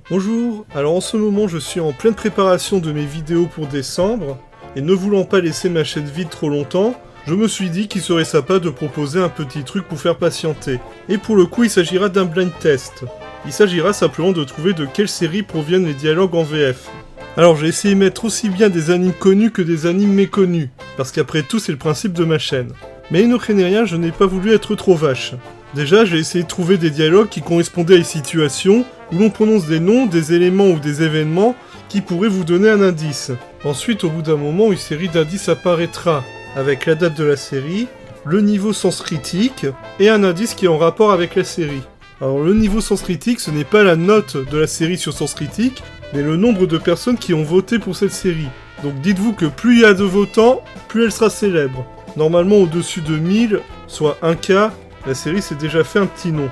Bonjour, alors en ce moment je suis en pleine préparation de mes vidéos pour décembre, et ne voulant pas laisser ma chaîne vide trop longtemps, je me suis dit qu'il serait sympa de proposer un petit truc pour faire patienter. Et pour le coup il s'agira d'un blind test. Il s'agira simplement de trouver de quelle série proviennent les dialogues en VF. Alors j'ai essayé de mettre aussi bien des animes connus que des animes méconnus, parce qu'après tout c'est le principe de ma chaîne. Mais il ne craignez rien, je n'ai pas voulu être trop vache. Déjà, j'ai essayé de trouver des dialogues qui correspondaient à des situations où l'on prononce des noms, des éléments ou des événements qui pourraient vous donner un indice. Ensuite, au bout d'un moment, une série d'indices apparaîtra, avec la date de la série, le niveau sens critique, et un indice qui est en rapport avec la série. Alors le niveau sens critique, ce n'est pas la note de la série sur sens critique, mais le nombre de personnes qui ont voté pour cette série. Donc dites-vous que plus il y a de votants, plus elle sera célèbre. Normalement au-dessus de 1000, soit 1K, la série s'est déjà fait un petit nom.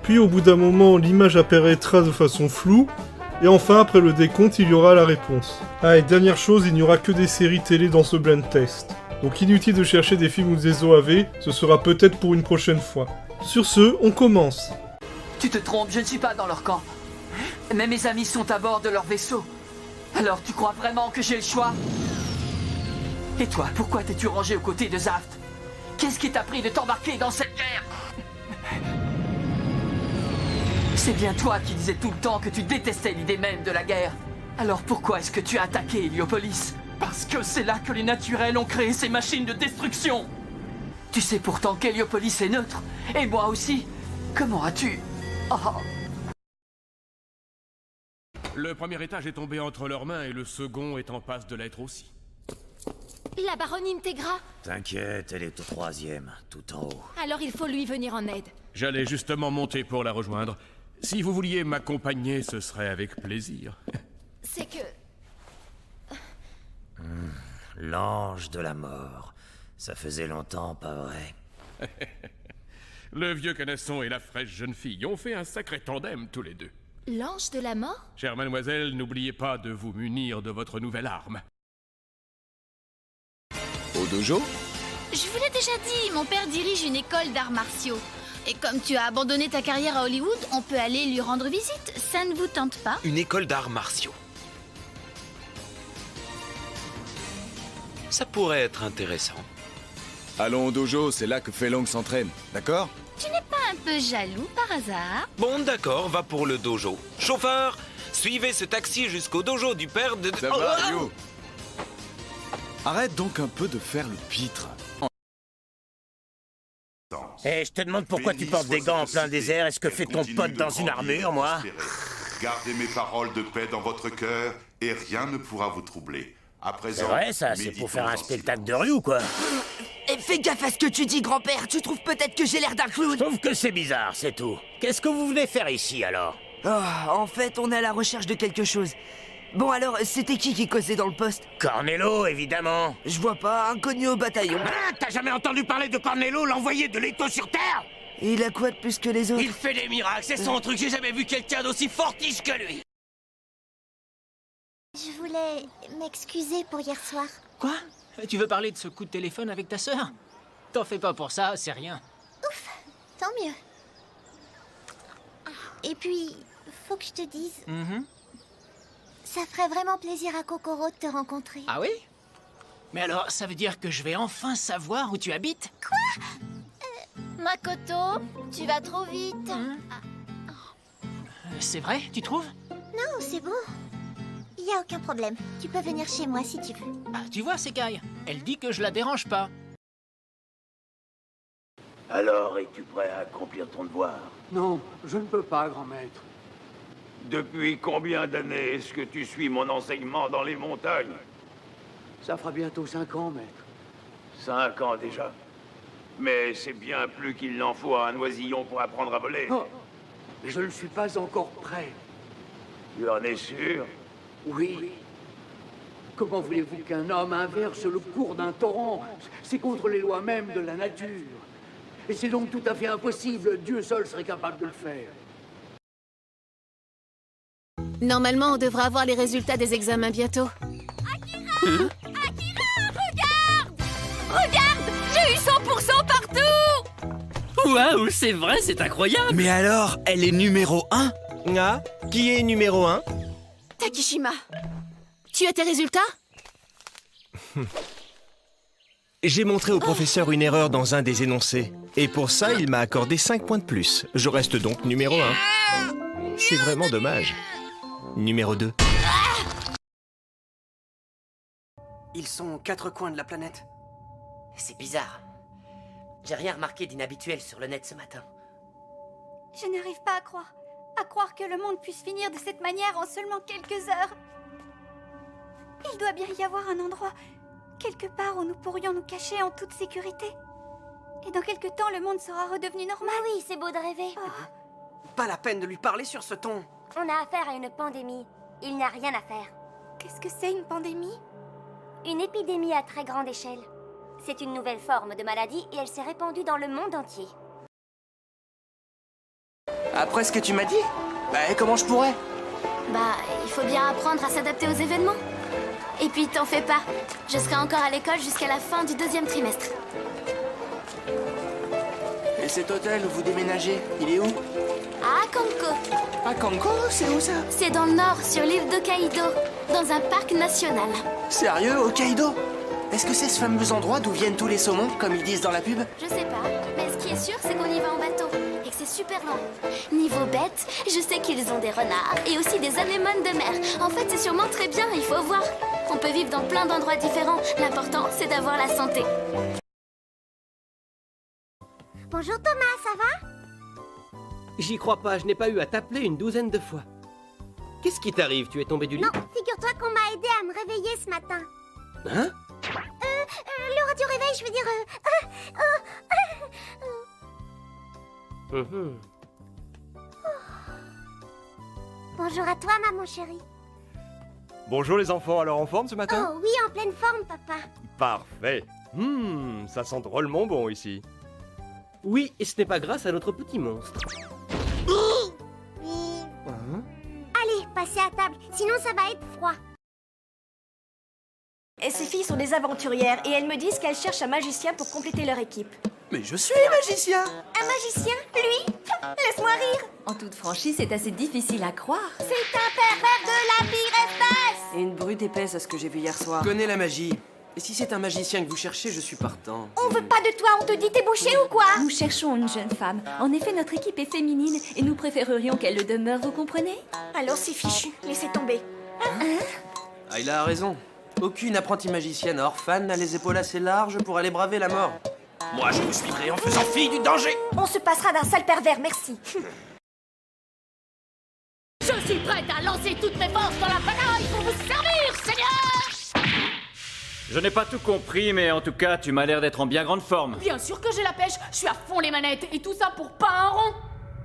Puis au bout d'un moment, l'image apparaîtra de façon floue, et enfin après le décompte, il y aura la réponse. Ah et dernière chose, il n'y aura que des séries télé dans ce blind test. Donc inutile de chercher des films ou des OAV, ce sera peut-être pour une prochaine fois. Sur ce, on commence. Tu te trompes, je ne suis pas dans leur camp. Mais mes amis sont à bord de leur vaisseau. Alors tu crois vraiment que j'ai le choix? Et toi, pourquoi t'es-tu rangé aux côtés de Zaft? Qu'est-ce qui t'a pris de t'embarquer dans cette guerre? C'est bien toi qui disais tout le temps que tu détestais l'idée même de la guerre. Alors pourquoi est-ce que tu as attaqué Héliopolis? Parce que c'est là que les naturels ont créé ces machines de destruction. Tu sais pourtant qu'Héliopolis est neutre. Et moi aussi. Comment as-tu... Oh. Le premier étage est tombé entre leurs mains et le second est en passe de l'être aussi. La baronne Integra. T'inquiète, elle est au troisième, tout en haut. Alors il faut lui venir en aide. J'allais justement monter pour la rejoindre. Si vous vouliez m'accompagner, ce serait avec plaisir. C'est que... L'ange de la mort. Ça faisait longtemps, pas vrai? Le vieux canasson et la fraîche jeune fille ont fait un sacré tandem tous les deux. L'ange de la mort? Chère mademoiselle, n'oubliez pas de vous munir de votre nouvelle arme. Au dojo? Je vous l'ai déjà dit, mon père dirige une école d'arts martiaux. Et comme tu as abandonné ta carrière à Hollywood, on peut aller lui rendre visite. Ça ne vous tente pas? Une école d'arts martiaux. Ça pourrait être intéressant. Allons au dojo, c'est là que Fei Long s'entraîne, d'accord? Tu n'es pas un peu jaloux par hasard? Bon, d'accord, va pour le dojo. Chauffeur, suivez ce taxi jusqu'au dojo du père de... Ça va, Ryo? Arrête donc un peu de faire le pitre. Eh, je te demande pourquoi tu portes des gants en plein désert. Est-ce que fait ton pote dans une armure, moi? Gardez mes paroles de paix dans votre cœur et rien ne pourra vous troubler. À présent, C'est vrai, ça, c'est pour faire un spectacle de rue ou quoi? Et fais gaffe à ce que tu dis, grand-père. Tu trouves peut-être que j'ai l'air d'un clown? Je trouve que c'est bizarre, c'est tout. Qu'est-ce que vous venez faire ici, alors? En fait, on est à la recherche de quelque chose. Bon alors, c'était qui causait dans le poste? Cornello, évidemment. Je vois pas, inconnu au bataillon. Ah, t'as jamais entendu parler de Cornello, l'envoyé de l'étau sur Terre? Il a quoi de plus que les autres? Il fait des miracles, c'est son truc, j'ai jamais vu quelqu'un d'aussi fortiche que lui. Je voulais m'excuser pour hier soir. Quoi? Tu veux parler de ce coup de téléphone avec ta sœur? T'en fais pas pour ça, c'est rien. Ouf, tant mieux. Et puis, faut que je te dise, ça ferait vraiment plaisir à Kokoro de te rencontrer. Ah oui? Mais alors, ça veut dire que je vais enfin savoir où tu habites? Quoi? Makoto, tu vas trop vite. C'est vrai, tu trouves? Non, c'est bon. Il y a aucun problème. Tu peux venir chez moi si tu veux. Ah, tu vois, Sekai, elle dit que je la dérange pas. Alors, es-tu prêt à accomplir ton devoir? Non, je ne peux pas, grand maître. Depuis combien d'années est-ce que tu suis mon enseignement dans les montagnes? Ça fera bientôt 5 ans, maître. 5 ans déjà. Mais c'est bien plus qu'il n'en faut à un oisillon pour apprendre à voler. Oh, mais je ne suis pas encore prêt. Tu en es sûr? Oui. Comment voulez-vous qu'un homme inverse le cours d'un torrent? C'est contre les lois mêmes de la nature. Et c'est donc tout à fait impossible. Dieu seul serait capable de le faire. Normalement, on devra avoir les résultats des examens bientôt. Akira! Akira, regarde! Regarde! J'ai eu 100% partout! Waouh, c'est vrai, c'est incroyable! Mais alors, elle est numéro 1? Ah, qui est numéro 1? Takishima, tu as tes résultats? J'ai montré au professeur une erreur dans un des énoncés. Et pour ça, il m'a accordé 5 points de plus. Je reste donc numéro 1. C'est vraiment dommage. Numéro 2. Ils sont aux 4 coins de la planète. C'est bizarre. J'ai rien remarqué d'inhabituel sur le net ce matin. Je n'arrive pas à croire que le monde puisse finir de cette manière en seulement quelques heures. Il doit bien y avoir un endroit, quelque part où nous pourrions nous cacher en toute sécurité. Et dans quelque temps, le monde sera redevenu normal. Oui, c'est beau de rêver. Pas la peine de lui parler sur ce ton. On a affaire à une pandémie. Il n'y a rien à faire. Qu'est-ce que c'est une pandémie? Une épidémie à très grande échelle. C'est une nouvelle forme de maladie et elle s'est répandue dans le monde entier. Après ce que tu m'as dit, comment je pourrais? Il faut bien apprendre à s'adapter aux événements. Et puis, t'en fais pas. Je serai encore à l'école jusqu'à la fin du 2e trimestre. Et cet hôtel où vous déménagez, il est où? À Akanko. Akanko, c'est où ça? C'est dans le nord, sur l'île d'Hokkaido, dans un parc national. Sérieux, Hokkaido? Est-ce que c'est ce fameux endroit d'où viennent tous les saumons, comme ils disent dans la pub? Je sais pas, mais ce qui est sûr, c'est qu'on y va en bateau. Et que c'est super loin. Niveau bêtes, je sais qu'ils ont des renards et aussi des anémones de mer. En fait, c'est sûrement très bien, il faut voir. On peut vivre dans plein d'endroits différents. L'important, c'est d'avoir la santé. Bonjour Thomas, ça va? J'y crois pas, je n'ai pas eu à t'appeler une douzaine de fois. Qu'est-ce qui t'arrive? Tu es tombé du lit? Non, figure-toi qu'on m'a aidé à me réveiller ce matin. Hein? Le radio-réveil, je veux dire... Bonjour à toi, maman chérie. Bonjour les enfants, alors en forme ce matin? Oh oui, en pleine forme, papa. Parfait. Ça sent drôlement bon ici. Oui, et ce n'est pas grâce à notre petit monstre. Allez, passez à table, sinon ça va être froid. Et ces filles sont des aventurières et elles me disent qu'elles cherchent un magicien pour compléter leur équipe. Mais je suis magicien! Un magicien? Lui? Laisse-moi rire! En toute franchise, c'est assez difficile à croire. C'est un pervers de la pire espèce! Et une brute épaisse à ce que j'ai vu hier soir. Je connais la magie. Et si c'est un magicien que vous cherchez, je suis partant. On veut pas de toi, on te dit t'es bouché ou quoi? Nous cherchons une jeune femme. En effet, notre équipe est féminine et nous préférerions qu'elle le demeure, vous comprenez? Alors c'est fichu, laissez tomber. Ah, il a raison. Aucune apprentie magicienne orphane n'a les épaules assez larges pour aller braver la mort. Moi, je vous suivrai en faisant fi du danger. On se passera d'un sale pervers, merci. Je suis prête à lancer toutes mes forces dans la bataille pour vous servir, Seigneur! Je n'ai pas tout compris, mais en tout cas, tu m'as l'air d'être en bien grande forme. Bien sûr que j'ai la pêche, je suis à fond les manettes, et tout ça pour pas un rond.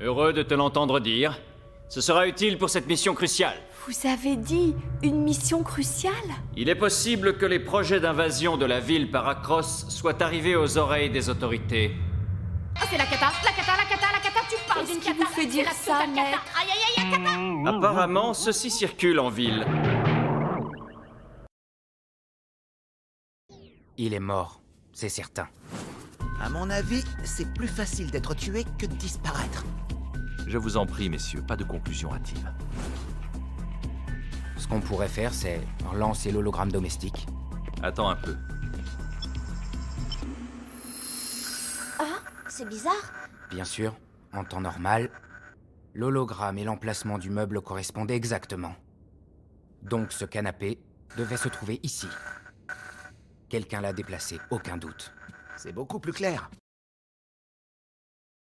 Heureux de te l'entendre dire. Ce sera utile pour cette mission cruciale. Vous avez dit une mission cruciale? Il est possible que les projets d'invasion de la ville par Acros soient arrivés aux oreilles des autorités. Ah, c'est la cata, tu parles d'une cata. Qu'est-ce qui vous fait dire ça, maître? Aïe, aïe, aïe, cata. Apparemment, ceci circule en ville. Il est mort, c'est certain. À mon avis, c'est plus facile d'être tué que de disparaître. Je vous en prie, messieurs, pas de conclusion hâtive. Ce qu'on pourrait faire, c'est relancer l'hologramme domestique. Attends un peu. Ah, c'est bizarre. Bien sûr, en temps normal, l'hologramme et l'emplacement du meuble correspondaient exactement. Donc ce canapé devait se trouver ici. Quelqu'un l'a déplacé, aucun doute. C'est beaucoup plus clair.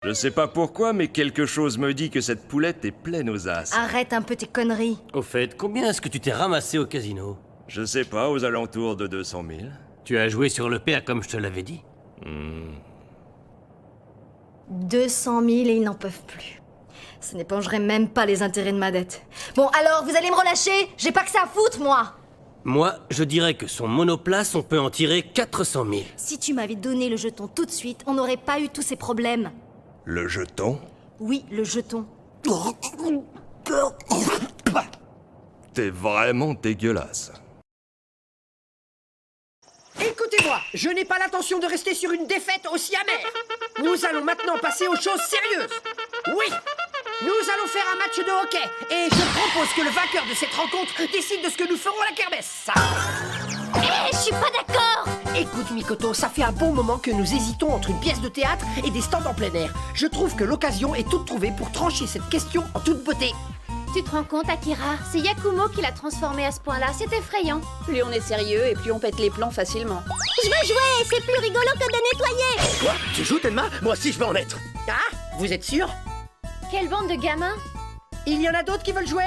Je sais pas pourquoi, mais quelque chose me dit que cette poulette est pleine aux as. Arrête un peu tes conneries. Au fait, combien est-ce que tu t'es ramassé au casino? Je sais pas, aux alentours de 200 000. Tu as joué sur le père comme je te l'avais dit? 200 000 et ils n'en peuvent plus. Ça n'épongerait même pas les intérêts de ma dette. Bon, alors, vous allez me relâcher? J'ai pas que ça à foutre, moi! Moi, je dirais que son monoplace, on peut en tirer 400 000. Si tu m'avais donné le jeton tout de suite, on n'aurait pas eu tous ces problèmes. Le jeton? Oui, le jeton. T'es vraiment dégueulasse. Écoutez-moi, je n'ai pas l'intention de rester sur une défaite aussi amère. Nous allons maintenant passer aux choses sérieuses. Oui, Nous allons faire un match de hockey, et je propose que le vainqueur de cette rencontre décide de ce que nous ferons à la kermesse. Je suis pas d'accord. Écoute, Mikoto, ça fait un bon moment que nous hésitons entre une pièce de théâtre et des stands en plein air. Je trouve que l'occasion est toute trouvée pour trancher cette question en toute beauté. Tu te rends compte, Akira? C'est Yakumo qui l'a transformé à ce point-là, c'est effrayant. Plus on est sérieux et plus on pète les plombs facilement. Je veux jouer, c'est plus rigolo que de nettoyer. Quoi? Tu joues, Tenma? Moi aussi, je veux en être. Ah, vous êtes sûr? Quelle bande de gamins? Il y en a d'autres qui veulent jouer?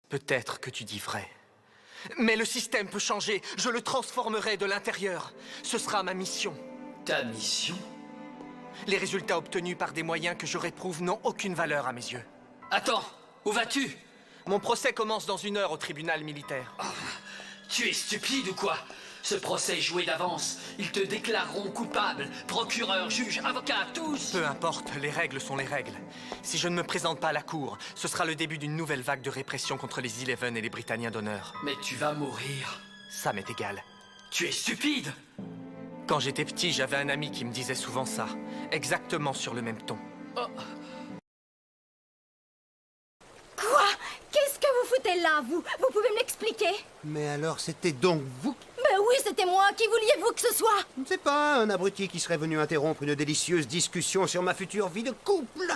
Peut-être que tu dis vrai. Mais le système peut changer. Je le transformerai de l'intérieur. Ce sera ma mission. Ta mission? Les résultats obtenus par des moyens que je réprouve n'ont aucune valeur à mes yeux. Attends, où vas-tu? Mon procès commence dans 1 heure au tribunal militaire. Tu es stupide ou quoi? Ce procès est joué d'avance. Ils te déclareront coupable. Procureur, juge, avocat, tous. Peu importe, les règles sont les règles. Si je ne me présente pas à la cour, ce sera le début d'une nouvelle vague de répression contre les Eleven et les Britanniens d'honneur. Mais tu vas mourir. Ça m'est égal. Tu es stupide. Quand j'étais petit, j'avais un ami qui me disait souvent ça. Exactement sur le même ton. Oh. Quoi? Qu'est-ce que vous foutez là, vous? Vous pouvez me l'expliquer? Mais alors, c'était donc vous? Mais oui, c'était moi. Qui vouliez-vous que ce soit? Je ne sais pas, un abruti qui serait venu interrompre une délicieuse discussion sur ma future vie de couple.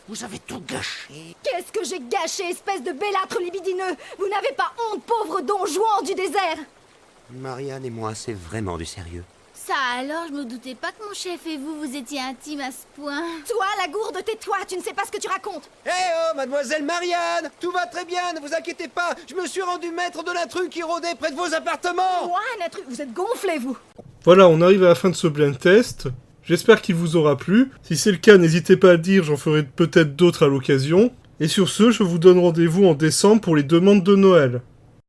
Vous avez tout gâché. Qu'est-ce que j'ai gâché, espèce de bellâtre libidineux? Vous n'avez pas honte, pauvre don Juan du désert? Marianne et moi, c'est vraiment du sérieux. Ça alors, je me doutais pas que mon chef et vous étiez intimes à ce point. Toi, la gourde, tais-toi, tu ne sais pas ce que tu racontes. Oh, mademoiselle Marianne, tout va très bien, ne vous inquiétez pas. Je me suis rendu maître de l'intrus qui rôdait près de vos appartements. Moi, un intrus, vous êtes gonflés, vous. Voilà, on arrive à la fin de ce blind test. J'espère qu'il vous aura plu. Si c'est le cas, n'hésitez pas à le dire, j'en ferai peut-être d'autres à l'occasion. Et sur ce, je vous donne rendez-vous en décembre pour les demandes de Noël.